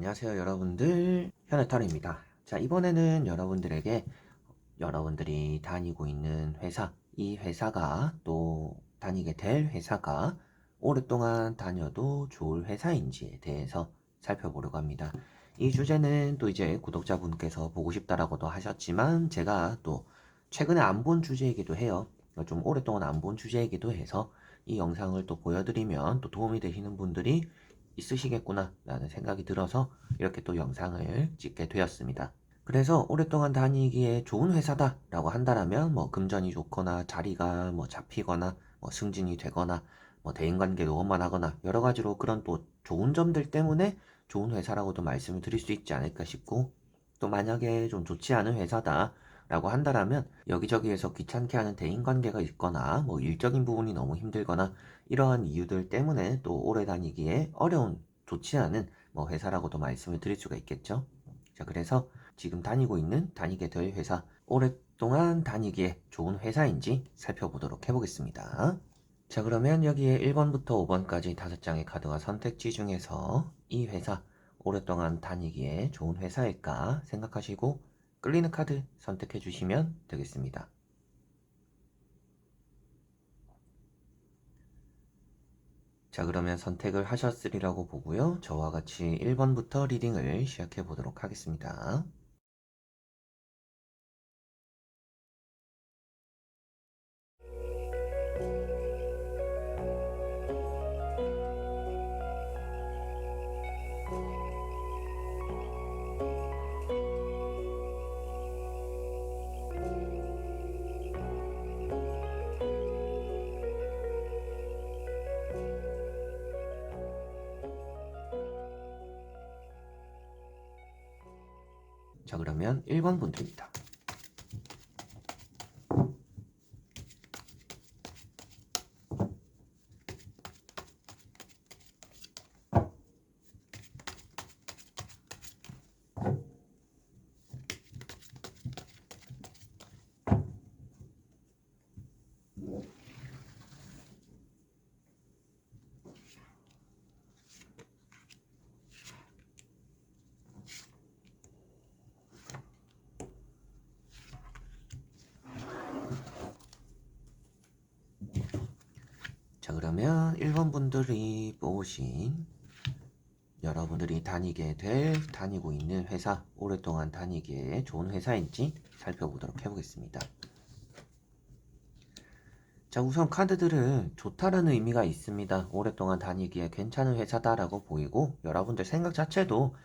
안녕하세요 여러분들, 현해탈입니다. 자, 이번에는 여러분들에게 여러분들이 다니고 있는 회사, 이 회사가 또 다니게 될 회사가 오랫동안 다녀도 좋을 회사인지에 대해서 살펴보려고 합니다. 이 주제는 또 이제 구독자분께서 보고 싶다라고도 하셨지만 제가 또 최근에 안 본 주제이기도 해요. 좀 오랫동안 안 본 주제이기도 해서 이 영상을 또 보여드리면 또 도움이 되시는 분들이 있으시겠구나 라는 생각이 들어서 이렇게 또 영상을 찍게 되었습니다. 그래서 오랫동안 다니기에 좋은 회사다 라고 한다라면 뭐 금전이 좋거나 자리가 뭐 잡히거나 뭐 승진이 되거나 뭐 대인관계도 원만하거나 여러 가지로 그런 또 좋은 점들 때문에 좋은 회사라고도 말씀을 드릴 수 있지 않을까 싶고, 또 만약에 좀 좋지 않은 회사다 라고 한다라면 여기저기에서 귀찮게 하는 대인관계가 있거나 뭐 일적인 부분이 너무 힘들거나 이러한 이유들 때문에 또 오래 다니기에 어려운, 좋지 않은 뭐 회사라고도 말씀을 드릴 수가 있겠죠. 자, 그래서 지금 다니고 있는, 다니게 될 회사, 오랫동안 다니기에 좋은 회사인지 살펴보도록 해보겠습니다. 자, 그러면 여기에 1번부터 5번까지 5장의 카드와 선택지 중에서 이 회사, 오랫동안 다니기에 좋은 회사일까 생각하시고 끌리는 카드 선택해 주시면 되겠습니다. 자, 그러면 선택을 하셨으리라고 보고요. 저와 같이 1번부터 리딩을 시작해 보도록 하겠습니다. 자, 그러면 1번 분들입니다. 자, 그러면 1번 분들이 뽑으신 여러분들이 다니게 될, 다니고 있는 회사, 오랫동안 다니기에 좋은 회사인지 살펴보도록 해보겠습니다. 자, 우선 카드들은 좋다라는 의미가 있습니다. 오랫동안 다니기에 괜찮은 회사다라고 보이고, 여러분들 생각 자체도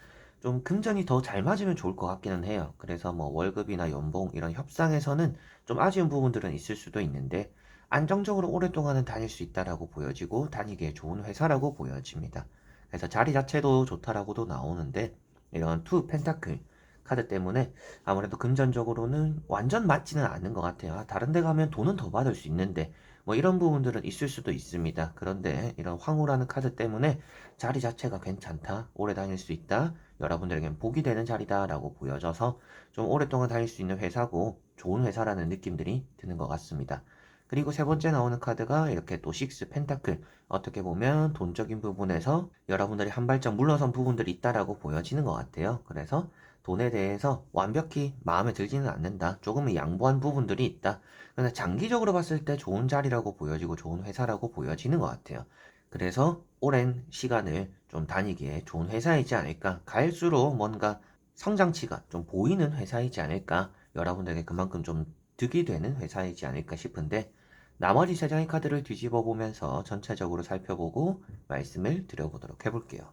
좀 금전이 더 잘 맞으면 좋을 것 같기는 해요. 그래서 뭐 월급이나 연봉 이런 협상에서는 좀 아쉬운 부분들은 있을 수도 있는데, 안정적으로 오랫동안은 다닐 수 있다라고 보여지고 다니기에 좋은 회사라고 보여집니다. 그래서 자리 자체도 좋다라고도 나오는데, 이런 투 펜타클 카드 때문에 아무래도 금전적으로는 완전 맞지는 않는 것 같아요. 다른 데 가면 돈은 더 받을 수 있는데 뭐 이런 부분들은 있을 수도 있습니다. 그런데 이런 황후라는 카드 때문에 자리 자체가 괜찮다, 오래 다닐 수 있다, 여러분들에겐 복이 되는 자리다라고 보여져서 좀 오랫동안 다닐 수 있는 회사고 좋은 회사라는 느낌들이 드는 것 같습니다. 그리고 세 번째 나오는 카드가 이렇게 또 식스 펜타클, 어떻게 보면 돈적인 부분에서 여러분들이 한 발짝 물러선 부분들이 있다라고 보여지는 것 같아요. 그래서 돈에 대해서 완벽히 마음에 들지는 않는다, 조금은 양보한 부분들이 있다, 근데 장기적으로 봤을 때 좋은 자리라고 보여지고 좋은 회사라고 보여지는 것 같아요. 그래서 오랜 시간을 좀 다니기에 좋은 회사이지 않을까, 갈수록 뭔가 성장치가 좀 보이는 회사이지 않을까, 여러분들에게 그만큼 좀 득이 되는 회사이지 않을까 싶은데, 나머지 세 장의 카드를 뒤집어 보면서 전체적으로 살펴보고 말씀을 드려보도록 해볼게요.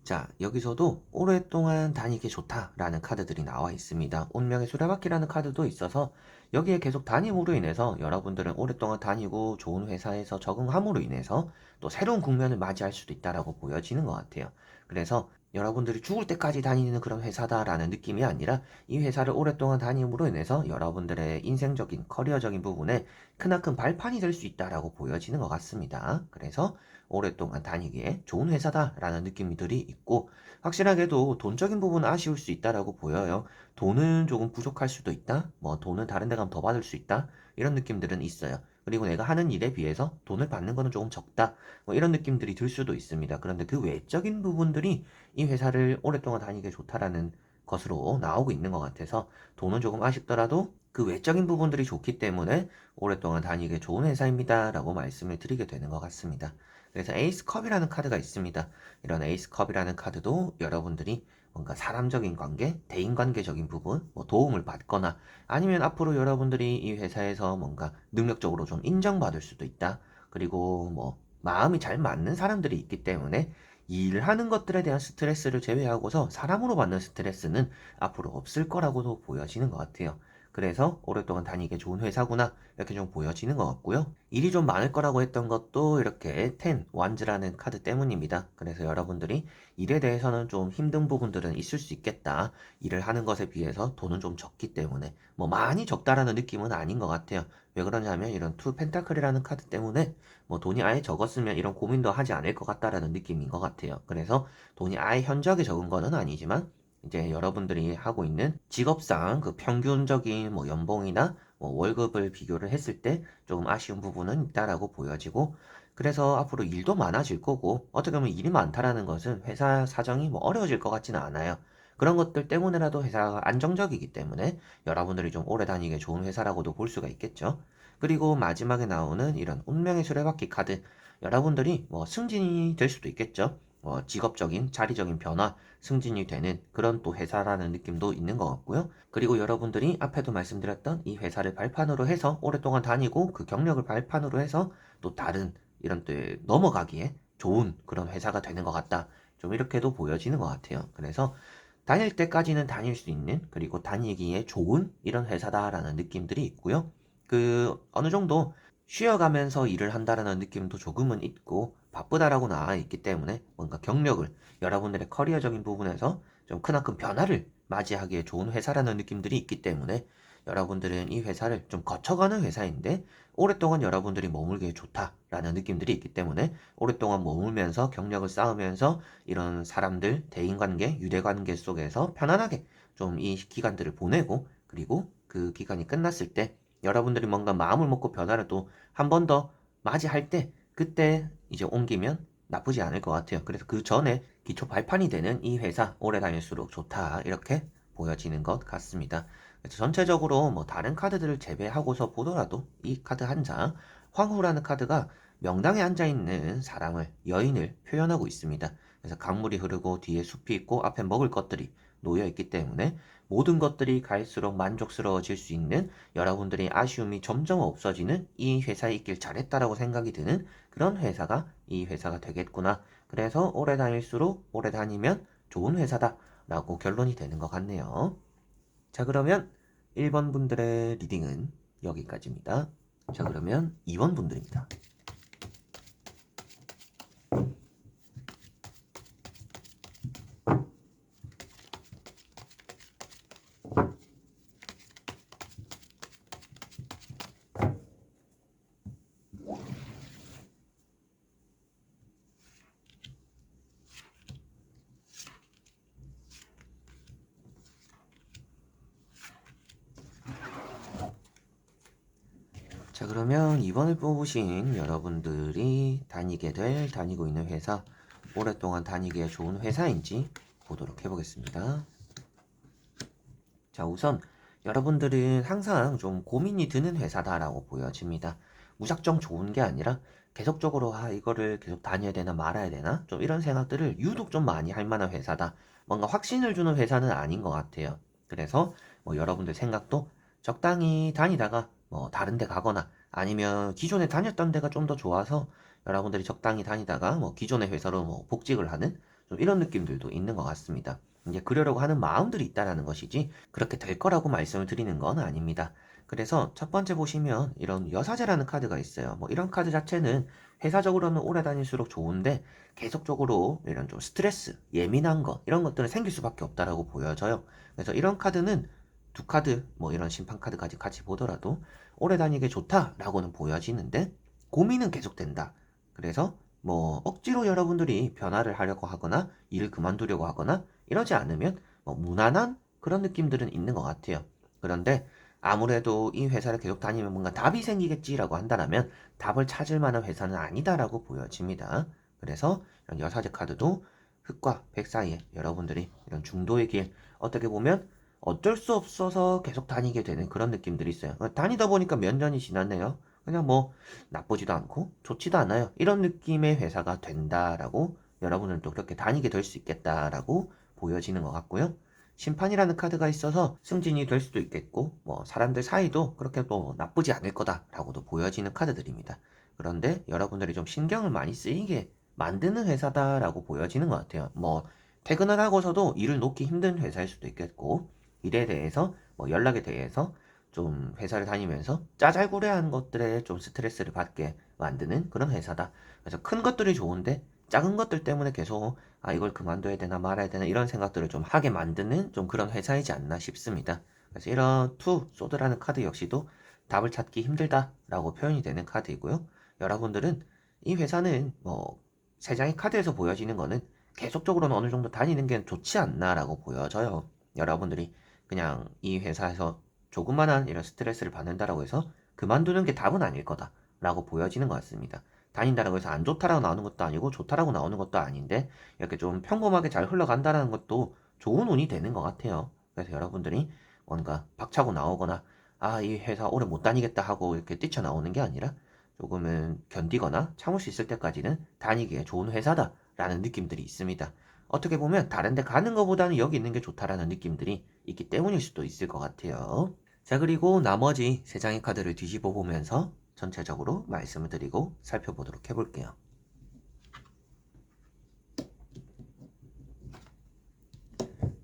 자, 여기서도 오랫동안 다니기 좋다라는 카드들이 나와 있습니다. 운명의 수레바퀴라는 카드도 있어서 여기에 계속 다님으로 인해서 여러분들은 오랫동안 다니고 좋은 회사에서 적응함으로 인해서 또 새로운 국면을 맞이할 수도 있다라고 보여지는 것 같아요. 그래서 여러분들이 죽을 때까지 다니는 그런 회사다라는 느낌이 아니라 이 회사를 오랫동안 다님으로 인해서 여러분들의 인생적인 커리어적인 부분에 크나큰 발판이 될 수 있다라고 보여지는 것 같습니다. 그래서 오랫동안 다니기에 좋은 회사다라는 느낌들이 있고, 확실하게도 돈적인 부분은 아쉬울 수 있다라고 보여요. 돈은 조금 부족할 수도 있다, 뭐 돈은 다른 데 가면 더 받을 수 있다, 이런 느낌들은 있어요. 그리고 내가 하는 일에 비해서 돈을 받는 거는 조금 적다. 뭐 이런 느낌들이 들 수도 있습니다. 그런데 그 외적인 부분들이 이 회사를 오랫동안 다니게 좋다라는 것으로 나오고 있는 것 같아서 돈은 조금 아쉽더라도 그 외적인 부분들이 좋기 때문에 오랫동안 다니게 좋은 회사입니다. 라고 말씀을 드리게 되는 것 같습니다. 그래서 에이스컵이라는 카드가 있습니다. 이런 에이스컵이라는 카드도 여러분들이 뭔가 사람적인 관계, 대인관계적인 부분, 뭐 도움을 받거나 아니면 앞으로 여러분들이 이 회사에서 뭔가 능력적으로 좀 인정받을 수도 있다. 그리고 뭐 마음이 잘 맞는 사람들이 있기 때문에 일하는 것들에 대한 스트레스를 제외하고서 사람으로 받는 스트레스는 앞으로 없을 거라고도 보여지는 것 같아요. 그래서 오랫동안 다니기 좋은 회사구나 이렇게 좀 보여지는 것 같고요. 일이 좀 많을 거라고 했던 것도 이렇게 10 완즈라는 카드 때문입니다. 그래서 여러분들이 일에 대해서는 좀 힘든 부분들은 있을 수 있겠다. 일을 하는 것에 비해서 돈은 좀 적기 때문에 뭐 많이 적다라는 느낌은 아닌 것 같아요. 왜 그러냐면 이런 투 펜타클이라는 카드 때문에 뭐 돈이 아예 적었으면 이런 고민도 하지 않을 것 같다라는 느낌인 것 같아요. 그래서 돈이 아예 현저하게 적은 거는 아니지만 이제 여러분들이 하고 있는 직업상 그 평균적인 뭐 연봉이나 뭐 월급을 비교를 했을 때 조금 아쉬운 부분은 있다라고 보여지고 그래서 앞으로 일도 많아질 거고 어떻게 보면 일이 많다라는 것은 회사 사정이 뭐 어려워질 것 같지는 않아요. 그런 것들 때문에라도 회사가 안정적이기 때문에 여러분들이 좀 오래 다니게 좋은 회사라고도 볼 수가 있겠죠. 그리고 마지막에 나오는 이런 운명의 수레바퀴 카드 여러분들이 뭐 승진이 될 수도 있겠죠. 직업적인 자리적인 변화 승진이 되는 그런 또 회사라는 느낌도 있는 것 같고요. 그리고 여러분들이 앞에도 말씀드렸던 이 회사를 발판으로 해서 오랫동안 다니고 그 경력을 발판으로 해서 또 다른 이런 때 넘어가기에 좋은 그런 회사가 되는 것 같다. 좀 이렇게도 보여지는 것 같아요. 그래서 다닐 때까지는 다닐 수 있는 그리고 다니기에 좋은 이런 회사다라는 느낌들이 있고요. 그 어느 정도 쉬어가면서 일을 한다라는 느낌도 조금은 있고 바쁘다라고 나와 있기 때문에 뭔가 경력을 여러분들의 커리어적인 부분에서 좀 크나큰 변화를 맞이하기에 좋은 회사라는 느낌들이 있기 때문에 여러분들은 이 회사를 좀 거쳐가는 회사인데 오랫동안 여러분들이 머물기에 좋다라는 느낌들이 있기 때문에 오랫동안 머물면서 경력을 쌓으면서 이런 사람들, 대인관계, 유대관계 속에서 편안하게 좀 이 기간들을 보내고 그리고 그 기간이 끝났을 때 여러분들이 뭔가 마음을 먹고 변화를 또 한 번 더 맞이할 때 그때 이제 옮기면 나쁘지 않을 것 같아요. 그래서 그 전에 기초 발판이 되는 이 회사 오래 다닐수록 좋다 이렇게 보여지는 것 같습니다. 그래서 전체적으로 뭐 다른 카드들을 제외하고서 보더라도 이 카드 한 장, 황후라는 카드가 명당에 앉아있는 사람을, 여인을 표현하고 있습니다. 그래서 강물이 흐르고 뒤에 숲이 있고 앞에 먹을 것들이 놓여 있기 때문에 모든 것들이 갈수록 만족스러워질 수 있는 여러분들의 아쉬움이 점점 없어지는 이 회사에 있길 잘했다라고 생각이 드는 그런 회사가 이 회사가 되겠구나. 그래서 오래 다닐수록 오래 다니면 좋은 회사다라고 결론이 되는 것 같네요. 자, 그러면 1번 분들의 리딩은 여기까지입니다. 자, 그러면 2번 분들입니다. 자, 그러면 2번을 뽑으신 여러분들이 다니고 있는 회사, 오랫동안 다니기에 좋은 회사인지 보도록 해보겠습니다. 자, 우선 여러분들은 항상 좀 고민이 드는 회사다라고 보여집니다. 무작정 좋은 게 아니라 계속적으로 이거를 계속 다녀야 되나 말아야 되나 좀 이런 생각들을 유독 좀 많이 할 만한 회사다. 뭔가 확신을 주는 회사는 아닌 것 같아요. 그래서 뭐 여러분들 생각도 적당히 다니다가 뭐 다른 데 가거나 아니면 기존에 다녔던 데가 좀 더 좋아서 여러분들이 적당히 다니다가 뭐 기존의 회사로 뭐 복직을 하는 좀 이런 느낌들도 있는 것 같습니다. 이제 그러려고 하는 마음들이 있다라는 것이지 그렇게 될 거라고 말씀을 드리는 건 아닙니다. 그래서 첫 번째 보시면 이런 여사제라는 카드가 있어요. 뭐 이런 카드 자체는 회사적으로는 오래 다닐수록 좋은데 계속적으로 이런 좀 스트레스, 예민한 거 이런 것들은 생길 수밖에 없다라고 보여져요. 그래서 이런 카드는 두 카드, 뭐 이런 심판 카드까지 같이 보더라도 오래 다니게 좋다라고는 보여지는데 고민은 계속된다. 그래서 뭐 억지로 여러분들이 변화를 하려고 하거나 일을 그만두려고 하거나 이러지 않으면 무난한 그런 느낌들은 있는 것 같아요. 그런데 아무래도 이 회사를 계속 다니면 뭔가 답이 생기겠지라고 한다면 답을 찾을 만한 회사는 아니다라고 보여집니다. 그래서 이런 여사제 카드도 흑과 백 사이에 여러분들이 이런 중도의 길, 어떻게 보면 어쩔 수 없어서 계속 다니게 되는 그런 느낌들이 있어요. 다니다 보니까 몇 년이 지났네요. 그냥 뭐 나쁘지도 않고 좋지도 않아요. 이런 느낌의 회사가 된다라고 여러분들도 그렇게 다니게 될 수 있겠다라고 보여지는 것 같고요. 심판이라는 카드가 있어서 승진이 될 수도 있겠고, 뭐 사람들 사이도 그렇게 또 나쁘지 않을 거다라고도 보여지는 카드들입니다. 그런데 여러분들이 좀 신경을 많이 쓰이게 만드는 회사다라고 보여지는 것 같아요. 뭐 퇴근을 하고서도 일을 놓기 힘든 회사일 수도 있겠고, 일에 대해서 뭐 연락에 대해서 좀 회사를 다니면서 짜잘구레한 것들에 좀 스트레스를 받게 만드는 그런 회사다. 그래서 큰 것들이 좋은데 작은 것들 때문에 계속 이걸 그만둬야 되나 말아야 되나 이런 생각들을 좀 하게 만드는 좀 그런 회사이지 않나 싶습니다. 그래서 이런 투 소드라는 카드 역시도 답을 찾기 힘들다라고 표현이 되는 카드이고요. 여러분들은 이 회사는 뭐 세 장의 카드에서 보여지는 거는 계속적으로는 어느 정도 다니는 게 좋지 않나라고 보여져요. 여러분들이 그냥 이 회사에서 조그만한 이런 스트레스를 받는다라고 해서 그만두는 게 답은 아닐 거다라고 보여지는 것 같습니다. 다닌다라고 해서 안 좋다라고 나오는 것도 아니고 좋다라고 나오는 것도 아닌데 이렇게 좀 평범하게 잘 흘러간다라는 것도 좋은 운이 되는 것 같아요. 그래서 여러분들이 뭔가 박차고 나오거나 이 회사 오래 못 다니겠다 하고 이렇게 뛰쳐나오는 게 아니라 조금은 견디거나 참을 수 있을 때까지는 다니기에 좋은 회사다라는 느낌들이 있습니다. 어떻게 보면 다른 데 가는 것보다는 여기 있는 게 좋다라는 느낌들이 있기 때문일 수도 있을 것 같아요. 자, 그리고 나머지 세 장의 카드를 뒤집어 보면서 전체적으로 말씀을 드리고 살펴보도록 해볼게요.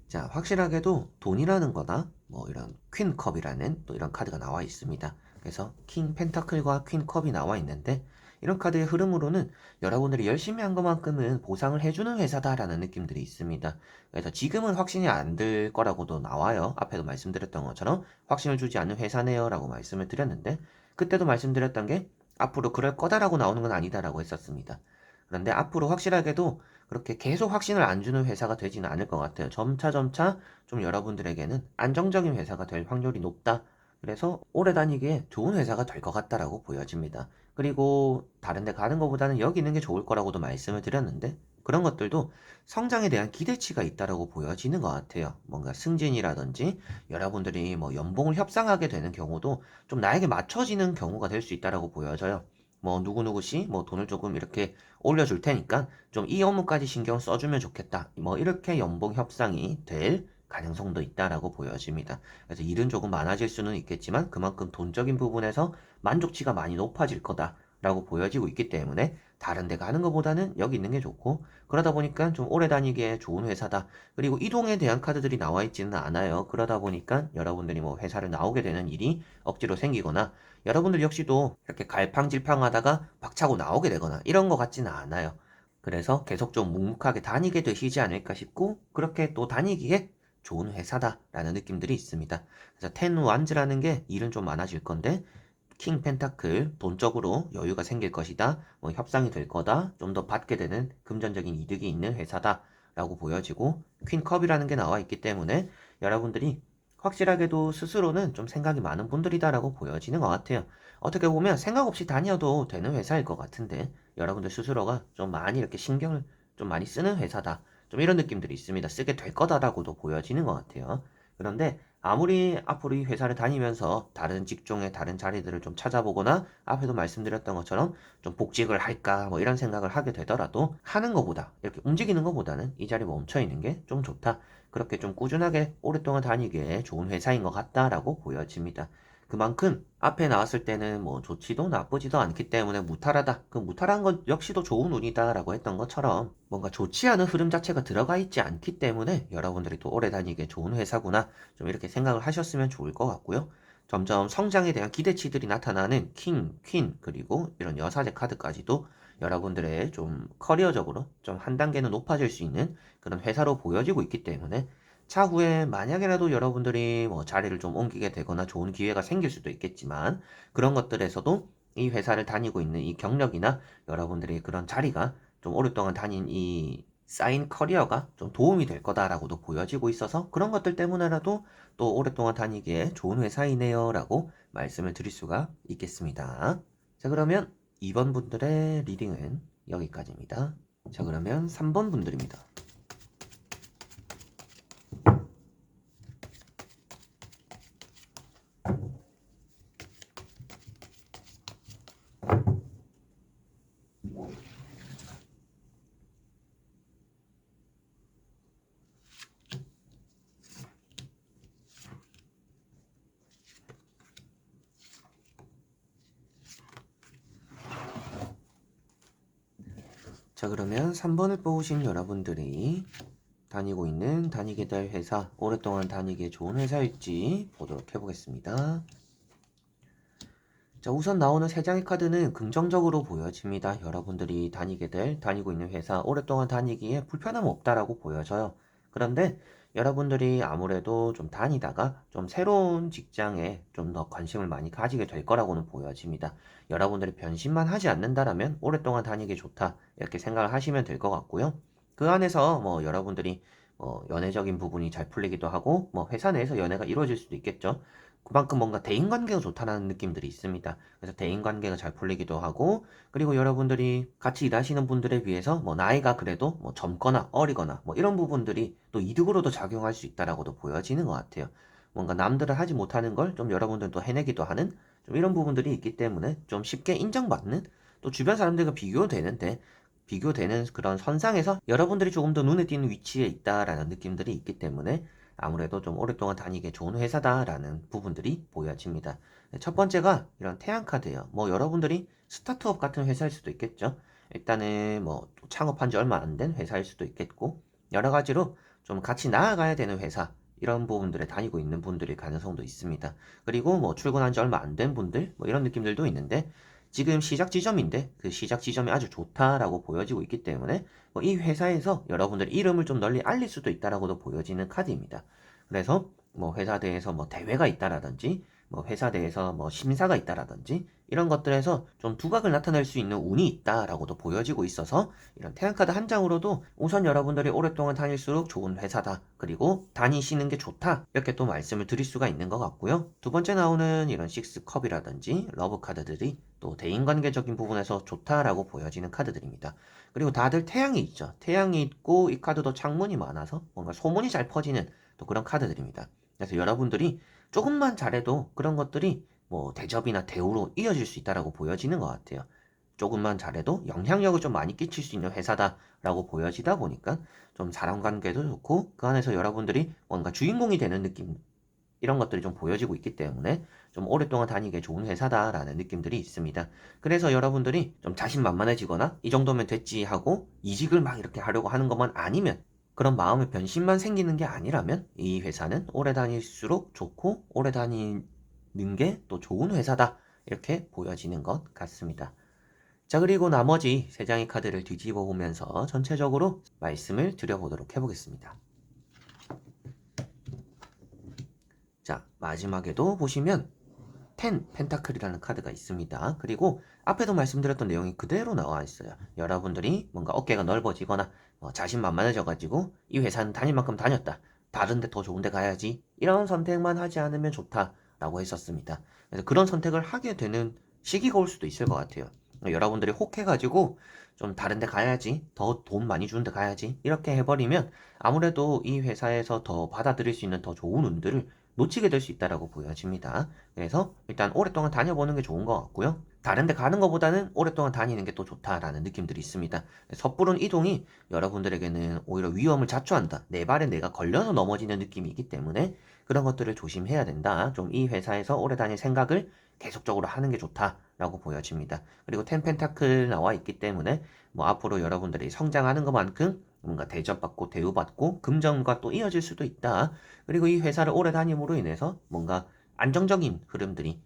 자, 확실하게도 돈이라는 거나 뭐 이런 퀸컵이라는 또 이런 카드가 나와 있습니다. 그래서 킹 펜타클과 퀸컵이 나와 있는데 이런 카드의 흐름으로는 여러분들이 열심히 한 것만큼은 보상을 해주는 회사다라는 느낌들이 있습니다. 그래서 지금은 확신이 안 들 거라고도 나와요. 앞에도 말씀드렸던 것처럼 확신을 주지 않는 회사네요 라고 말씀을 드렸는데 그때도 말씀드렸던 게 앞으로 그럴 거다라고 나오는 건 아니다라고 했었습니다. 그런데 앞으로 확실하게도 그렇게 계속 확신을 안 주는 회사가 되지는 않을 것 같아요. 점차 좀 여러분들에게는 안정적인 회사가 될 확률이 높다. 그래서 오래 다니기에 좋은 회사가 될 것 같다라고 보여집니다. 그리고 다른 데 가는 것보다는 여기 있는 게 좋을 거라고도 말씀을 드렸는데 그런 것들도 성장에 대한 기대치가 있다라고 보여지는 것 같아요. 뭔가 승진이라든지 여러분들이 뭐 연봉을 협상하게 되는 경우도 좀 나에게 맞춰지는 경우가 될 수 있다라고 보여져요. 뭐 누구누구 씨 뭐 돈을 조금 이렇게 올려줄 테니까 좀 이 업무까지 신경 써주면 좋겠다. 뭐 이렇게 연봉 협상이 될 가능성도 있다라고 보여집니다. 그래서 일은 조금 많아질 수는 있겠지만 그만큼 돈적인 부분에서 만족치가 많이 높아질 거다라고 보여지고 있기 때문에 다른 데 가는 것보다는 여기 있는 게 좋고 그러다 보니까 좀 오래 다니기에 좋은 회사다. 그리고 이동에 대한 카드들이 나와 있지는 않아요. 그러다 보니까 여러분들이 뭐 회사를 나오게 되는 일이 억지로 생기거나 여러분들 역시도 이렇게 갈팡질팡하다가 박차고 나오게 되거나 이런 것 같지는 않아요. 그래서 계속 좀 묵묵하게 다니게 되시지 않을까 싶고 그렇게 또 다니기에 좋은 회사다라는 느낌들이 있습니다. 그래서 텐 완즈라는 게 일은 좀 많아질 건데 킹 펜타클 돈적으로 여유가 생길 것이다. 뭐 협상이 될 거다. 좀 더 받게 되는 금전적인 이득이 있는 회사다라고 보여지고 퀸 컵이라는 게 나와 있기 때문에 여러분들이 확실하게도 스스로는 좀 생각이 많은 분들이다라고 보여지는 것 같아요. 어떻게 보면 생각 없이 다녀도 되는 회사일 것 같은데 여러분들 스스로가 좀 많이 이렇게 신경을 좀 많이 쓰는 회사다. 좀 이런 느낌들이 있습니다. 쓰게 될 거다라고도 보여지는 것 같아요. 그런데 아무리 앞으로 이 회사를 다니면서 다른 직종의 다른 자리들을 좀 찾아보거나 앞에도 말씀드렸던 것처럼 좀 복직을 할까 뭐 이런 생각을 하게 되더라도 하는 것보다 이렇게 움직이는 것보다는 이 자리에 멈춰 있는 게 좀 좋다. 그렇게 좀 꾸준하게 오랫동안 다니기에 좋은 회사인 것 같다라고 보여집니다. 그만큼 앞에 나왔을 때는 뭐 좋지도 나쁘지도 않기 때문에 무탈하다. 그 무탈한 것 역시도 좋은 운이다라고 했던 것처럼 뭔가 좋지 않은 흐름 자체가 들어가 있지 않기 때문에 여러분들이 또 오래 다니기에 좋은 회사구나. 좀 이렇게 생각을 하셨으면 좋을 것 같고요. 점점 성장에 대한 기대치들이 나타나는 킹, 퀸, 그리고 이런 여사제 카드까지도 여러분들의 좀 커리어적으로 좀 한 단계는 높아질 수 있는 그런 회사로 보여지고 있기 때문에 차후에 만약에라도 여러분들이 뭐 자리를 좀 옮기게 되거나 좋은 기회가 생길 수도 있겠지만 그런 것들에서도 이 회사를 다니고 있는 이 경력이나 여러분들이 그런 자리가 좀 오랫동안 다닌 이 쌓인 커리어가 좀 도움이 될 거다라고도 보여지고 있어서 그런 것들 때문에라도 또 오랫동안 다니기에 좋은 회사이네요 라고 말씀을 드릴 수가 있겠습니다. 자, 그러면 2번 분들의 리딩은 여기까지입니다. 자, 그러면 3번 분들입니다. 자, 그러면 3번을 뽑으신 여러분들이 다니게 될 회사, 오랫동안 다니기에 좋은 회사일지 보도록 해보겠습니다. 자, 우선 나오는 3장의 카드는 긍정적으로 보여집니다. 여러분들이 다니고 있는 회사, 오랫동안 다니기에 불편함 없다라고 보여져요. 그런데 여러분들이 아무래도 좀 다니다가 좀 새로운 직장에 좀 더 관심을 많이 가지게 될 거라고는 보여집니다. 여러분들이 변신만 하지 않는다라면 오랫동안 다니기 좋다. 이렇게 생각을 하시면 될 것 같고요. 그 안에서 뭐 여러분들이 연애적인 부분이 잘 풀리기도 하고, 뭐 회사 내에서 연애가 이루어질 수도 있겠죠. 그만큼 뭔가 대인관계가 좋다는 느낌들이 있습니다. 그래서 대인관계가 잘 풀리기도 하고, 그리고 여러분들이 같이 일하시는 분들에 비해서 뭐 나이가 그래도 뭐 젊거나 어리거나 뭐 이런 부분들이 또 이득으로도 작용할 수 있다라고도 보여지는 것 같아요. 뭔가 남들은 하지 못하는 걸 좀 여러분들도 해내기도 하는 좀 이런 부분들이 있기 때문에 좀 쉽게 인정받는, 또 주변 사람들과 비교되는 그런 선상에서 여러분들이 조금 더 눈에 띄는 위치에 있다라는 느낌들이 있기 때문에 아무래도 좀 오랫동안 다니기 좋은 회사다라는 부분들이 보여집니다. 첫 번째가 이런 태양 카드예요. 뭐 여러분들이 스타트업 같은 회사일 수도 있겠죠. 일단은 뭐 창업한 지 얼마 안 된 회사일 수도 있겠고, 여러 가지로 좀 같이 나아가야 되는 회사, 이런 부분들에 다니고 있는 분들일 가능성도 있습니다. 그리고 뭐 출근한 지 얼마 안 된 분들, 뭐 이런 느낌들도 있는데, 지금 시작 지점인데 그 시작 지점이 아주 좋다라고 보여지고 있기 때문에 뭐이 회사에서 여러분들의 이름을 좀 널리 알릴 수도 있다라고도 보여지는 카드입니다. 그래서 뭐 회사 내에서 뭐 대회가 있다라든지, 뭐 회사 내에서 뭐 심사가 있다라든지, 이런 것들에서 좀 두각을 나타낼 수 있는 운이 있다라고도 보여지고 있어서 이런 태양카드 한 장으로도 우선 여러분들이 오랫동안 다닐수록 좋은 회사다, 그리고 다니시는 게 좋다, 이렇게 또 말씀을 드릴 수가 있는 것 같고요. 두 번째 나오는 이런 식스컵이라든지 러브 카드들이 또 대인관계적인 부분에서 좋다라고 보여지는 카드들입니다. 그리고 다들 태양이 있죠. 태양이 있고 이 카드도 창문이 많아서 뭔가 소문이 잘 퍼지는 또 그런 카드들입니다. 그래서 여러분들이 조금만 잘해도 그런 것들이 뭐 대접이나 대우로 이어질 수 있다라고 보여지는 것 같아요. 조금만 잘해도 영향력을 좀 많이 끼칠 수 있는 회사다라고 보여지다 보니까 좀 사람 관계도 좋고, 그 안에서 여러분들이 뭔가 주인공이 되는 느낌, 이런 것들이 좀 보여지고 있기 때문에 좀 오랫동안 다니기에 좋은 회사다라는 느낌들이 있습니다. 그래서 여러분들이 좀 자신만만해지거나 이 정도면 됐지 하고 이직을 막 이렇게 하려고 하는 것만 아니면, 그런 마음의 변심만 생기는 게 아니라면 이 회사는 오래 다닐수록 좋고 오래 다니는 게 또 좋은 회사다, 이렇게 보여지는 것 같습니다. 자, 그리고 나머지 3장의 카드를 뒤집어 보면서 전체적으로 말씀을 드려보도록 해보겠습니다. 자, 마지막에도 보시면 10 펜타클이라는 카드가 있습니다. 그리고 앞에도 말씀드렸던 내용이 그대로 나와 있어요. 여러분들이 뭔가 어깨가 넓어지거나 자신만만해져가지고 이 회사는 다닐 만큼 다녔다, 다른 데 더 좋은 데 가야지, 이런 선택만 하지 않으면 좋다라고 했었습니다. 그래서 그런 선택을 하게 되는 시기가 올 수도 있을 것 같아요. 여러분들이 혹해가지고 좀 다른 데 가야지, 더 돈 많이 주는 데 가야지, 이렇게 해버리면 아무래도 이 회사에서 더 받아들일 수 있는 더 좋은 운들을 놓치게 될 수 있다라고 보여집니다. 그래서 일단 오랫동안 다녀보는 게 좋은 것 같고요. 다른 데 가는 것보다는 오랫동안 다니는 게 또 좋다라는 느낌들이 있습니다. 섣부른 이동이 여러분들에게는 오히려 위험을 자초한다, 내 발에 내가 걸려서 넘어지는 느낌이 있기 때문에 그런 것들을 조심해야 된다. 좀 이 회사에서 오래 다닐 생각을 계속적으로 하는 게 좋다라고 보여집니다. 그리고 텐펜타클 나와 있기 때문에 뭐 앞으로 여러분들이 성장하는 것만큼 뭔가 대접받고 대우받고 금전과 또 이어질 수도 있다. 그리고 이 회사를 오래 다님으로 인해서 뭔가 안정적인 흐름들이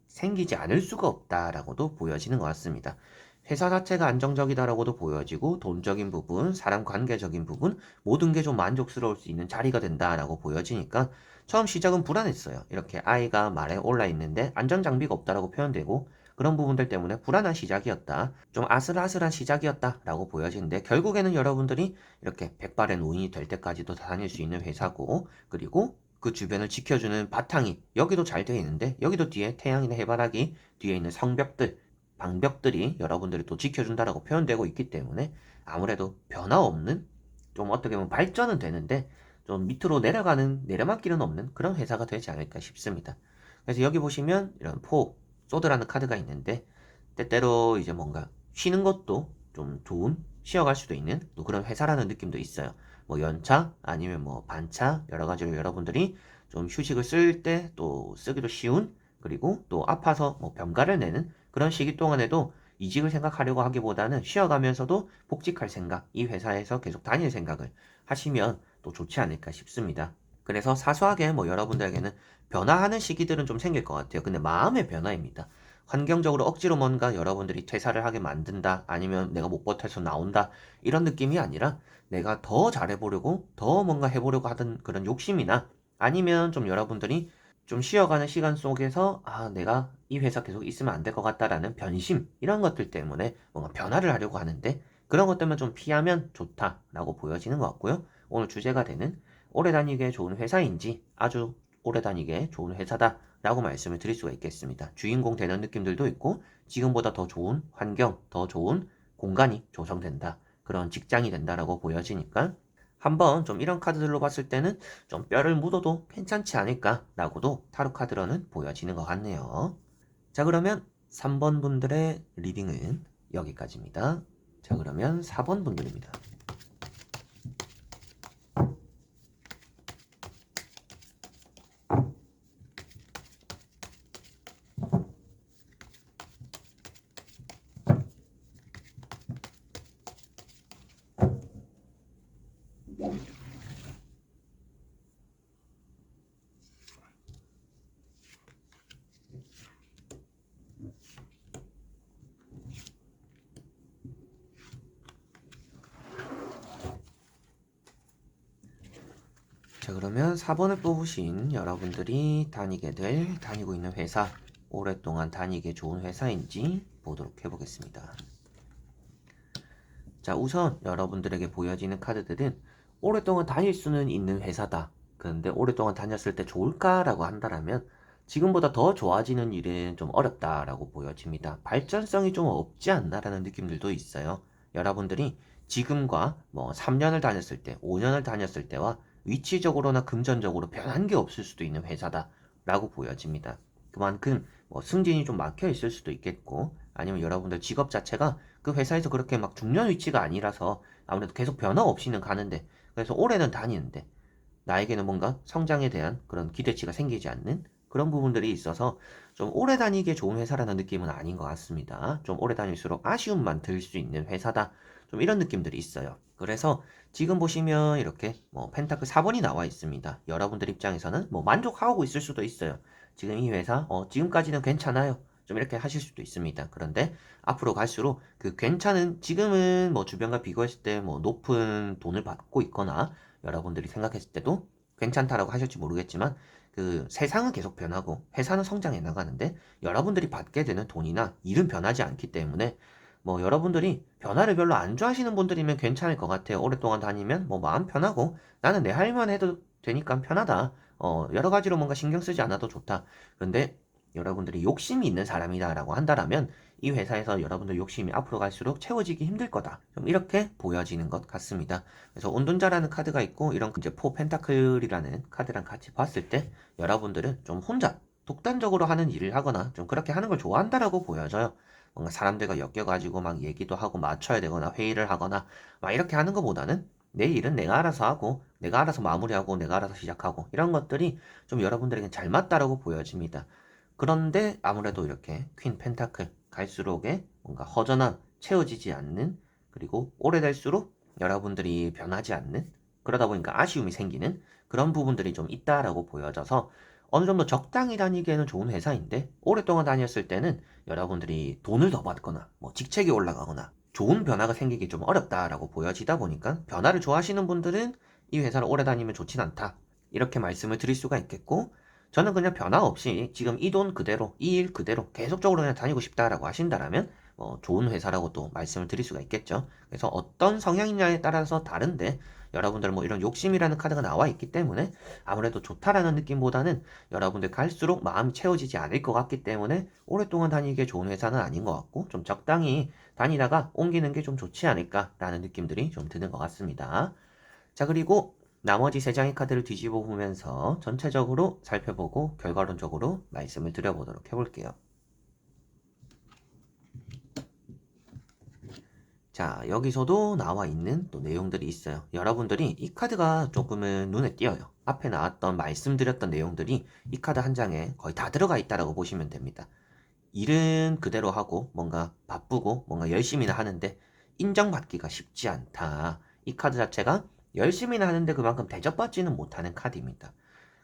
생기지 않을 수가 없다라고도 보여지는 것 같습니다. 회사 자체가 안정적이다라고도 보여지고, 돈적인 부분, 사람 관계적인 부분, 모든 게 좀 만족스러울 수 있는 자리가 된다라고 보여지니까 처음 시작은 불안했어요. 이렇게 아이가 말에 올라 있는데 안전장비가 없다라고 표현되고, 그런 부분들 때문에 불안한 시작이었다. 좀 아슬아슬한 시작이었다라고 보여지는데 결국에는 여러분들이 이렇게 백발의 노인이 될 때까지도 다닐 수 있는 회사고 그리고 그 주변을 지켜주는 바탕이 여기도 잘 되어 있는데 여기도 뒤에 태양이나 해바라기 뒤에 있는 성벽들 방벽들이 여러분들이 또 지켜준다라고 표현되고 있기 때문에 아무래도 변화 없는 좀 어떻게 보면 발전은 되는데 좀 밑으로 내려막길은 없는 그런 회사가 되지 않을까 싶습니다. 그래서 여기 보시면 이런 소드라는 카드가 있는데 때때로 이제 뭔가 쉬는 것도 좀 좋은 쉬어갈 수도 있는 또 그런 회사라는 느낌도 있어요. 뭐 연차 아니면 뭐 반차 여러 가지로 여러분들이 좀 휴식을 쓸 때 또 쓰기도 쉬운 그리고 또 아파서 뭐 병가를 내는 그런 시기 동안에도 이직을 생각하려고 하기보다는 쉬어가면서도 복직할 생각, 이 회사에서 계속 다닐 생각을 하시면 또 좋지 않을까 싶습니다. 그래서 사소하게 뭐 여러분들에게는 변화하는 시기들은 좀 생길 것 같아요. 근데 마음의 변화입니다. 환경적으로 억지로 뭔가 여러분들이 퇴사를 하게 만든다, 아니면 내가 못 버텨서 나온다, 이런 느낌이 아니라 내가 더 잘해보려고, 더 뭔가 해보려고 하던 그런 욕심이나 아니면 좀 여러분들이 좀 쉬어가는 시간 속에서 내가 이 회사 계속 있으면 안 될 것 같다라는 변심, 이런 것들 때문에 뭔가 변화를 하려고 하는데 그런 것들만 좀 피하면 좋다라고 보여지는 것 같고요. 오늘 주제가 되는 오래 다니기에 좋은 회사인지 아주 오래 다니기에 좋은 회사다라고 말씀을 드릴 수가 있겠습니다. 주인공 되는 느낌들도 있고 지금보다 더 좋은 환경, 더 좋은 공간이 조성된다. 그런 직장이 된다라고 보여지니까 한번 좀 이런 카드들로 봤을 때는 좀 뼈를 묻어도 괜찮지 않을까라고도 타로 카드로는 보여지는 것 같네요. 자, 그러면 3번 분들의 리딩은 여기까지입니다. 자, 그러면 4번 분들입니다. 자, 그러면 4번을 뽑으신 여러분들이 다니고 있는 회사, 오랫동안 다니기에 좋은 회사인지 보도록 해보겠습니다. 자, 우선 여러분들에게 보여지는 카드들은 오랫동안 다닐 수는 있는 회사다. 그런데 오랫동안 다녔을 때 좋을까라고 한다면 지금보다 더 좋아지는 일은 좀 어렵다라고 보여집니다. 발전성이 좀 없지 않나라는 느낌들도 있어요. 여러분들이 지금과 뭐 3년을 다녔을 때, 5년을 다녔을 때와 위치적으로나 금전적으로 변한 게 없을 수도 있는 회사다라고 보여집니다. 그만큼 뭐 승진이 좀 막혀 있을 수도 있겠고, 아니면 여러분들 직업 자체가 그 회사에서 그렇게 막 중요한 위치가 아니라서 아무래도 계속 변화 없이는 가는데, 그래서 올해는 다니는데 나에게는 뭔가 성장에 대한 그런 기대치가 생기지 않는 그런 부분들이 있어서 좀 오래 다니기에 좋은 회사라는 느낌은 아닌 것 같습니다. 좀 오래 다닐수록 아쉬움만 들 수 있는 회사다. 좀 이런 느낌들이 있어요. 그래서 지금 보시면 이렇게 뭐 펜타클 4번이 나와 있습니다. 여러분들 입장에서는 뭐 만족하고 있을 수도 있어요. 지금 이 회사 지금까지는 괜찮아요. 좀 이렇게 하실 수도 있습니다. 그런데 앞으로 갈수록 그 괜찮은 지금은 뭐 주변과 비교했을 때 뭐 높은 돈을 받고 있거나 여러분들이 생각했을 때도 괜찮다라고 하실지 모르겠지만 그 세상은 계속 변하고 회사는 성장해 나가는데 여러분들이 받게 되는 돈이나 일은 변하지 않기 때문에 뭐 여러분들이 변화를 별로 안 좋아하시는 분들이면 괜찮을 것 같아요. 오랫동안 다니면 뭐 마음 편하고 나는 내 할 만 해도 되니까 편하다. 여러 가지로 뭔가 신경 쓰지 않아도 좋다. 그런데 여러분들이 욕심이 있는 사람이다라고 한다라면 이 회사에서 여러분들 욕심이 앞으로 갈수록 채워지기 힘들 거다. 좀 이렇게 보여지는 것 같습니다. 그래서 온돈자라는 카드가 있고 이런 이제 포 펜타클이라는 카드랑 같이 봤을 때 여러분들은 좀 혼자 독단적으로 하는 일을 하거나 좀 그렇게 하는 걸 좋아한다라고 보여져요. 뭔가 사람들과 엮여가지고 막 얘기도 하고 맞춰야 되거나 회의를 하거나 막 이렇게 하는 것보다는 내 일은 내가 알아서 하고 내가 알아서 마무리하고 내가 알아서 시작하고 이런 것들이 좀 여러분들에게 잘 맞다라고 보여집니다. 그런데 아무래도 이렇게 퀸 펜타클 갈수록에 뭔가 허전함, 채워지지 않는 그리고 오래될수록 여러분들이 변하지 않는 그러다 보니까 아쉬움이 생기는 그런 부분들이 좀 있다라고 보여져서 어느 정도 적당히 다니기에는 좋은 회사인데 오랫동안 다녔을 때는 여러분들이 돈을 더 받거나 뭐 직책이 올라가거나 좋은 변화가 생기기 좀 어렵다라고 보여지다 보니까 변화를 좋아하시는 분들은 이 회사를 오래 다니면 좋진 않다. 이렇게 말씀을 드릴 수가 있겠고 저는 그냥 변화 없이 지금 이 돈 그대로, 이 일 그대로 계속적으로 그냥 다니고 싶다라고 하신다라면 좋은 회사라고 또 말씀을 드릴 수가 있겠죠. 그래서 어떤 성향이냐에 따라서 다른데 여러분들 뭐 이런 욕심이라는 카드가 나와 있기 때문에 아무래도 좋다라는 느낌보다는 여러분들 갈수록 마음이 채워지지 않을 것 같기 때문에 오랫동안 다니기에 좋은 회사는 아닌 것 같고 좀 적당히 다니다가 옮기는 게 좀 좋지 않을까라는 느낌들이 좀 드는 것 같습니다. 자, 그리고 나머지 세 장의 카드를 뒤집어 보면서 전체적으로 살펴보고 결과론적으로 말씀을 드려보도록 해볼게요. 자, 여기서도 나와 있는 또 내용들이 있어요. 여러분들이 이 카드가 조금은 눈에 띄어요. 앞에 나왔던 말씀드렸던 내용들이 이 카드 한 장에 거의 다 들어가 있다라고 보시면 됩니다. 일은 그대로 하고 뭔가 바쁘고 뭔가 열심히는 하는데 인정받기가 쉽지 않다. 이 카드 자체가 열심히는 하는데 그만큼 대접받지는 못하는 카드입니다.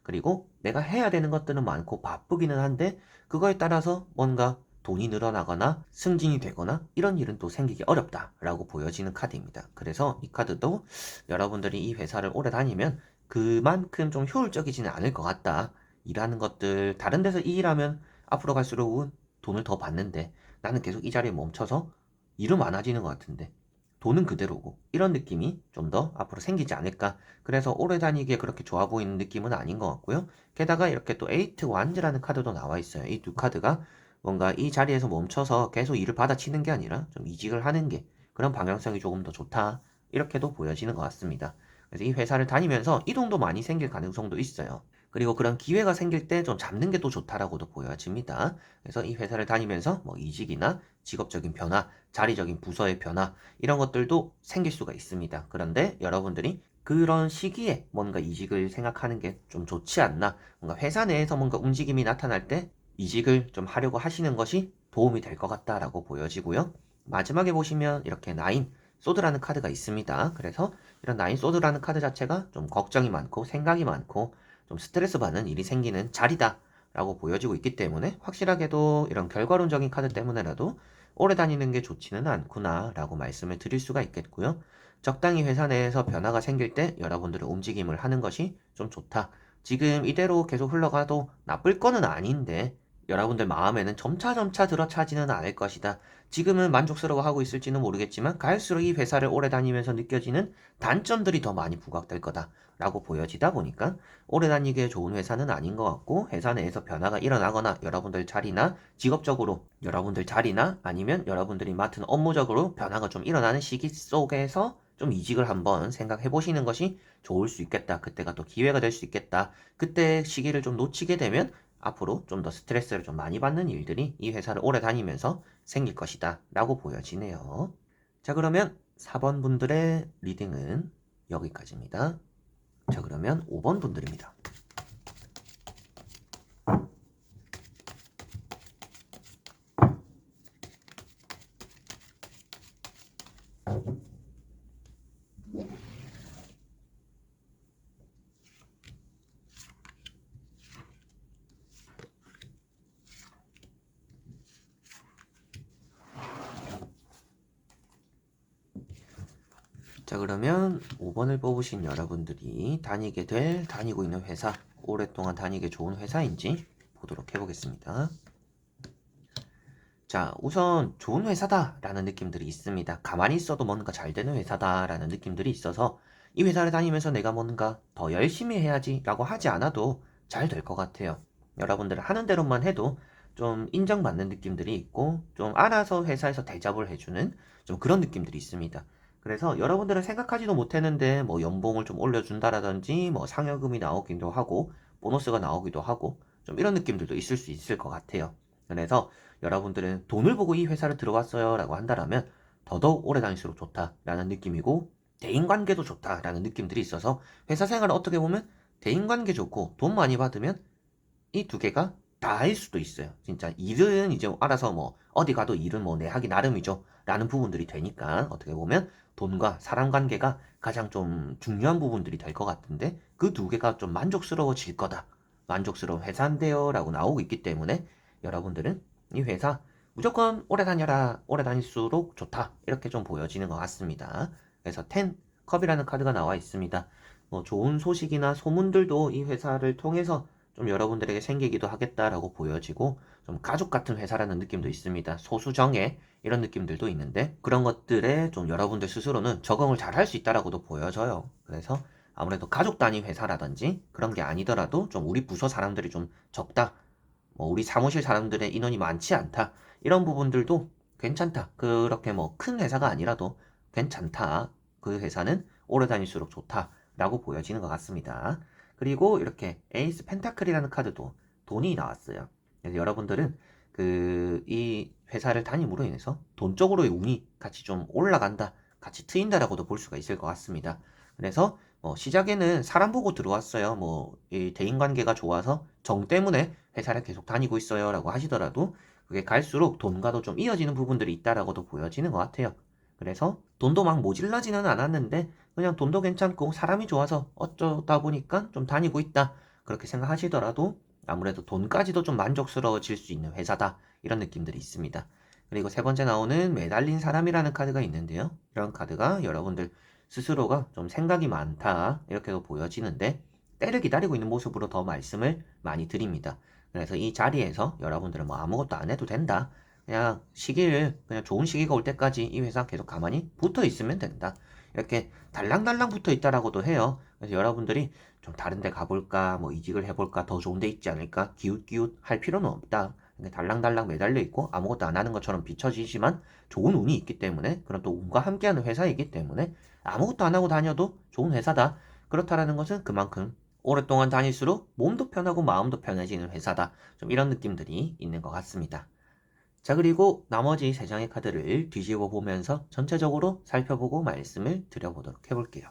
그리고 내가 해야 되는 것들은 많고 바쁘기는 한데 그거에 따라서 뭔가 돈이 늘어나거나 승진이 되거나 이런 일은 또 생기기 어렵다라고 보여지는 카드입니다. 그래서 이 카드도 여러분들이 이 회사를 오래 다니면 그만큼 좀 효율적이지는 않을 것 같다. 일하는 것들 다른 데서 이 일하면 앞으로 갈수록 돈을 더 받는데 나는 계속 이 자리에 멈춰서 일은 많아지는 것 같은데 돈은 그대로고 이런 느낌이 좀 더 앞으로 생기지 않을까. 그래서 오래 다니기에 그렇게 좋아 보이는 느낌은 아닌 것 같고요. 게다가 이렇게 또 에이트 완즈라는 카드도 나와 있어요. 이 두 카드가 뭔가 이 자리에서 멈춰서 계속 일을 받아치는 게 아니라 좀 이직을 하는 게 그런 방향성이 조금 더 좋다. 이렇게도 보여지는 것 같습니다. 그래서 이 회사를 다니면서 이동도 많이 생길 가능성도 있어요. 그리고 그런 기회가 생길 때 좀 잡는 게 또 좋다라고도 보여집니다. 그래서 이 회사를 다니면서 뭐 이직이나 직업적인 변화, 자리적인 부서의 변화 이런 것들도 생길 수가 있습니다. 그런데 여러분들이 그런 시기에 뭔가 이직을 생각하는 게 좀 좋지 않나? 뭔가 회사 내에서 뭔가 움직임이 나타날 때 이직을 좀 하려고 하시는 것이 도움이 될 것 같다라고 보여지고요. 마지막에 보시면 이렇게 나인 소드라는 카드가 있습니다. 그래서 이런 나인 소드라는 카드 자체가 좀 걱정이 많고 생각이 많고 좀 스트레스 받는 일이 생기는 자리다 라고 보여지고 있기 때문에 확실하게도 이런 결과론적인 카드 때문에라도 오래 다니는 게 좋지는 않구나 라고 말씀을 드릴 수가 있겠고요. 적당히 회사 내에서 변화가 생길 때 여러분들의 움직임을 하는 것이 좀 좋다. 지금 이대로 계속 흘러가도 나쁠 거는 아닌데 여러분들 마음에는 점차점차 들어차지는 않을 것이다. 지금은 만족스러워하고 있을지는 모르겠지만 갈수록 이 회사를 오래 다니면서 느껴지는 단점들이 더 많이 부각될 거다. 라고 보여지다 보니까 오래 다니기에 좋은 회사는 아닌 것 같고 회사 내에서 변화가 일어나거나 여러분들 자리나 직업적으로 여러분들 자리나 아니면 여러분들이 맡은 업무적으로 변화가 좀 일어나는 시기 속에서 좀 이직을 한번 생각해 보시는 것이 좋을 수 있겠다. 그때가 또 기회가 될 수 있겠다. 그때 시기를 좀 놓치게 되면 앞으로 좀 더 스트레스를 좀 많이 받는 일들이 이 회사를 오래 다니면서 생길 것이다. 라고 보여지네요. 자, 그러면 4번 분들의 리딩은 여기까지입니다. 자, 그러면 5번 분들입니다. 자, 그러면 5번을 뽑으신 여러분들이 다니고 있는 회사, 오랫동안 다니게 좋은 회사인지 보도록 해보겠습니다. 자, 우선 좋은 회사다라는 느낌들이 있습니다. 가만히 있어도 뭔가 잘 되는 회사다라는 느낌들이 있어서 이 회사를 다니면서 내가 뭔가 더 열심히 해야지라고 하지 않아도 잘 될 것 같아요. 여러분들 하는 대로만 해도 좀 인정받는 느낌들이 있고 좀 알아서 회사에서 대접을 해주는 좀 그런 느낌들이 있습니다. 그래서 여러분들은 생각하지도 못했는데 뭐 연봉을 좀 올려준다라든지 뭐 상여금이 나오기도 하고 보너스가 나오기도 하고 좀 이런 느낌들도 있을 수 있을 것 같아요. 그래서 여러분들은 돈을 보고 이 회사를 들어왔어요 라고 한다면 더더욱 오래 다닐수록 좋다라는 느낌이고 대인관계도 좋다라는 느낌들이 있어서 회사 생활을 어떻게 보면 대인관계 좋고 돈 많이 받으면 이 두 개가 다일 수도 있어요. 진짜 일은 이제 알아서 뭐 어디 가도 일은 뭐 내 하기 나름이죠 라는 부분들이 되니까 어떻게 보면 돈과 사람 관계가 가장 좀 중요한 부분들이 될 것 같은데 그 두 개가 좀 만족스러워질 거다. 만족스러운 회사인데요 라고 나오고 있기 때문에 여러분들은 이 회사 무조건 오래 다녀라. 오래 다닐수록 좋다. 이렇게 좀 보여지는 것 같습니다. 그래서 10 컵이라는 카드가 나와 있습니다. 뭐 좋은 소식이나 소문들도 이 회사를 통해서 좀 여러분들에게 생기기도 하겠다라고 보여지고 좀 가족 같은 회사라는 느낌도 있습니다. 소수정예 이런 느낌들도 있는데 그런 것들에 좀 여러분들 스스로는 적응을 잘 할 수 있다라고도 보여져요. 그래서 아무래도 가족 단위 회사라든지 그런 게 아니더라도 좀 우리 부서 사람들이 좀 적다. 뭐 우리 사무실 사람들의 인원이 많지 않다. 이런 부분들도 괜찮다. 그렇게 뭐 큰 회사가 아니라도 괜찮다. 그 회사는 오래 다닐수록 좋다라고 보여지는 것 같습니다. 그리고 이렇게 에이스 펜타클이라는 카드도 돈이 나왔어요. 그래서 여러분들은 이 회사를 다님으로 인해서 돈 쪽으로의 운이 같이 좀 올라간다, 같이 트인다라고도 볼 수가 있을 것 같습니다. 그래서 시작에는 사람 보고 들어왔어요. 이 대인관계가 좋아서 정 때문에 회사를 계속 다니고 있어요 라고 하시더라도 그게 갈수록 돈과도 좀 이어지는 부분들이 있다라고도 보여지는 것 같아요. 그래서 돈도 막 모질라지는 않았는데 그냥 돈도 괜찮고 사람이 좋아서 어쩌다 보니까 좀 다니고 있다. 그렇게 생각하시더라도 아무래도 돈까지도 좀 만족스러워질 수 있는 회사다. 이런 느낌들이 있습니다. 그리고 세 번째 나오는 매달린 사람이라는 카드가 있는데요. 이런 카드가 여러분들 스스로가 좀 생각이 많다. 이렇게도 보여지는데 때를 기다리고 있는 모습으로 더 말씀을 많이 드립니다. 그래서 이 자리에서 여러분들은 뭐 아무것도 안 해도 된다. 그냥 그냥 좋은 시기가 올 때까지 이 회사 계속 가만히 붙어 있으면 된다. 이렇게 달랑달랑 붙어 있다라고도 해요. 그래서 여러분들이 좀 다른 데 가볼까, 뭐 이직을 해볼까, 더 좋은 데 있지 않을까, 기웃기웃 할 필요는 없다. 달랑달랑 매달려 있고 아무것도 안 하는 것처럼 비춰지지만 좋은 운이 있기 때문에 그런 또 운과 함께하는 회사이기 때문에 아무것도 안 하고 다녀도 좋은 회사다. 그렇다라는 것은 그만큼 오랫동안 다닐수록 몸도 편하고 마음도 편해지는 회사다. 좀 이런 느낌들이 있는 것 같습니다. 자, 그리고 나머지 세 장의 카드를 뒤집어 보면서 전체적으로 살펴보고 말씀을 드려보도록 해볼게요.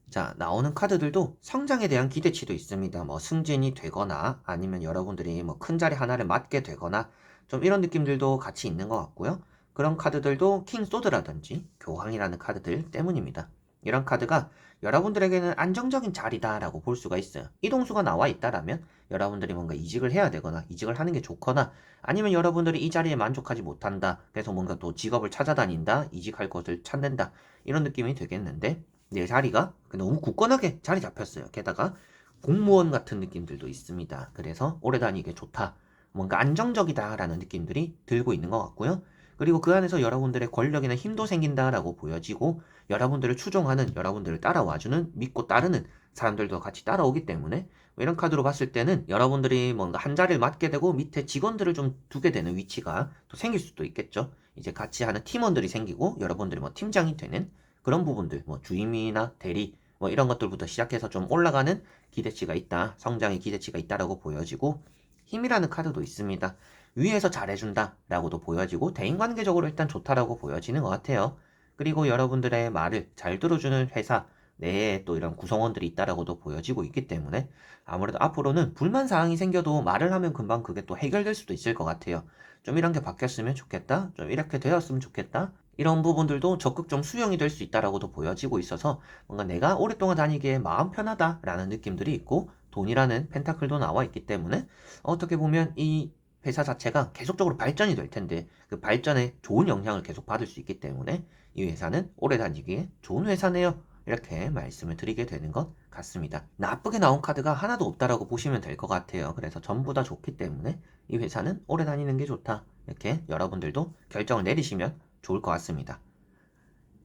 자, 나오는 카드들도 성장에 대한 기대치도 있습니다. 뭐 승진이 되거나 아니면 여러분들이 뭐 큰 자리 하나를 맡게 되거나 좀 이런 느낌들도 같이 있는 것 같고요. 그런 카드들도 킹 소드라든지 교황이라는 카드들 때문입니다. 이런 카드가 여러분들에게는 안정적인 자리다라고 볼 수가 있어요. 이동수가 나와 있다라면 여러분들이 뭔가 이직을 해야 되거나 이직을 하는 게 좋거나 아니면 여러분들이 이 자리에 만족하지 못한다. 그래서 뭔가 또 직업을 찾아다닌다. 이직할 곳을 찾는다. 이런 느낌이 되겠는데 내 자리가 너무 굳건하게 자리 잡혔어요. 게다가 공무원 같은 느낌들도 있습니다. 그래서 오래 다니기 좋다. 뭔가 안정적이다라는 느낌들이 들고 있는 것 같고요. 그리고 그 안에서 여러분들의 권력이나 힘도 생긴다라고 보여지고 여러분들을 추종하는, 여러분들을 따라와주는, 믿고 따르는 사람들도 같이 따라오기 때문에 이런 카드로 봤을 때는 여러분들이 뭔가 한 자리를 맡게 되고 밑에 직원들을 좀 두게 되는 위치가 또 생길 수도 있겠죠. 이제 같이 하는 팀원들이 생기고 여러분들이 뭐 팀장이 되는 그런 부분들, 뭐 주임이나 대리, 뭐 이런 것들부터 시작해서 좀 올라가는 기대치가 있다. 성장의 기대치가 있다라고 보여지고 힘이라는 카드도 있습니다. 위에서 잘해준다 라고도 보여지고 대인관계적으로 일단 좋다라고 보여지는 것 같아요. 그리고 여러분들의 말을 잘 들어주는 회사 내에 또 이런 구성원들이 있다라고도 보여지고 있기 때문에 아무래도 앞으로는 불만 사항이 생겨도 말을 하면 금방 그게 또 해결될 수도 있을 것 같아요. 좀 이런 게 바뀌었으면 좋겠다. 좀 이렇게 되었으면 좋겠다. 이런 부분들도 적극 좀 수용이 될 수 있다라고도 보여지고 있어서 뭔가 내가 오랫동안 다니기에 마음 편하다라는 느낌들이 있고 돈이라는 펜타클도 나와 있기 때문에 어떻게 보면 이 회사 자체가 계속적으로 발전이 될 텐데 그 발전에 좋은 영향을 계속 받을 수 있기 때문에 이 회사는 오래 다니기에 좋은 회사네요. 이렇게 말씀을 드리게 되는 것 같습니다. 나쁘게 나온 카드가 하나도 없다라고 보시면 될 것 같아요. 그래서 전부 다 좋기 때문에 이 회사는 오래 다니는 게 좋다. 이렇게 여러분들도 결정을 내리시면 좋을 것 같습니다.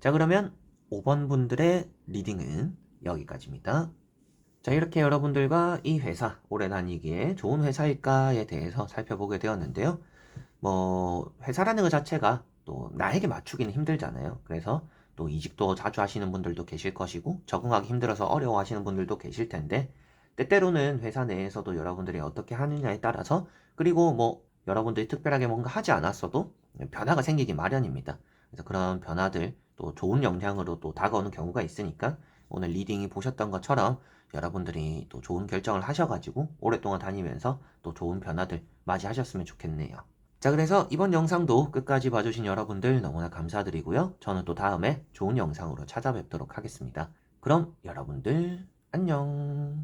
자, 그러면 5번 분들의 리딩은 여기까지입니다. 자, 이렇게 여러분들과 이 회사 오래 다니기에 좋은 회사일까에 대해서 살펴보게 되었는데요. 회사라는 것 자체가 또 나에게 맞추기는 힘들잖아요. 그래서 또 이직도 자주 하시는 분들도 계실 것이고, 적응하기 힘들어서 어려워하시는 분들도 계실 텐데, 때때로는 회사 내에서도 여러분들이 어떻게 하느냐에 따라서, 그리고 여러분들이 특별하게 뭔가 하지 않았어도 변화가 생기기 마련입니다. 그래서 그런 변화들, 또 좋은 영향으로 또 다가오는 경우가 있으니까, 오늘 리딩이 보셨던 것처럼 여러분들이 또 좋은 결정을 하셔가지고, 오랫동안 다니면서 또 좋은 변화들 맞이하셨으면 좋겠네요. 자, 그래서 이번 영상도 끝까지 봐주신 여러분들 너무나 감사드리고요. 저는 또 다음에 좋은 영상으로 찾아뵙도록 하겠습니다. 그럼 여러분들 안녕.